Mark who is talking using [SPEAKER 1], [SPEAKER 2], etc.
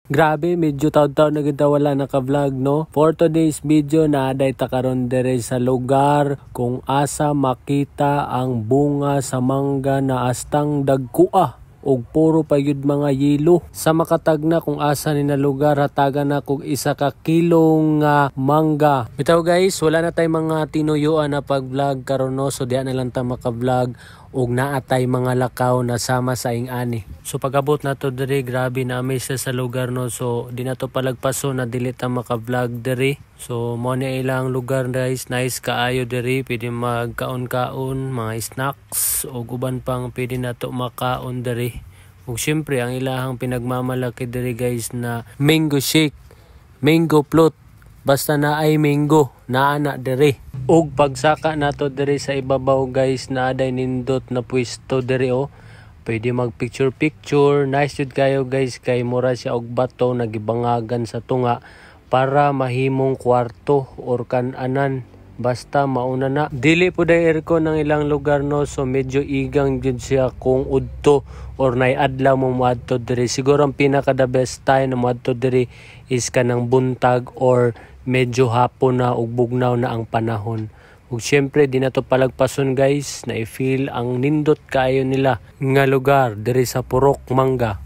[SPEAKER 1] Grabe, medyo taw-taw na kita wala naka-vlog, no? For today's video, naaday ta karon dere sa lugar kung asa makita ang bunga sa mangga na astang dagkua og puro pa yun mga yelo. Sa makatagna kung asa ni na lugar, hatagan na kung 1 kilong mangga. Bitaw guys, wala na tay mga tinuyuan na pag-vlog karon, no? So diyan na lang ta maka-vlog og naatay mga lakaw na sama sa ing-ani. So pag-abot na to diri, grabe na amazed sa lugar, no? So di na to palagpaso na dili ta maka-vlog diri. So mo ni ilang lugar guys, nice kaayo diri, pwede magkaon-kaon, mga snacks ug uban pang pwede na to makaon diri. Ug syempre ang ilahang pinagmamalaki diri guys na mango shake, mango float, basta na ay mango naana diri. Og pagsaka nato diri sa ibabaw guys, naaday nindot na pwesto diri, oh. Pwede mag picture. Nice jud kayo guys, kay mura siya og bato nagibangagan sa tunga para mahimong kwarto or kan-anan. Basta mauna na. Dili po day aircon ng ilang lugar, no? So medyo igang jud siya kung udto or naiadlaw mo moadto diri. Siguro ang pinaka the best time na moadto diri is kanang buntag or medyo hapon na ug bugnaw na ang panahon. Ug syempre di na to palagpason guys, na i-feel ang nindot kaayo nila nga lugar diri sa Purok Mangga.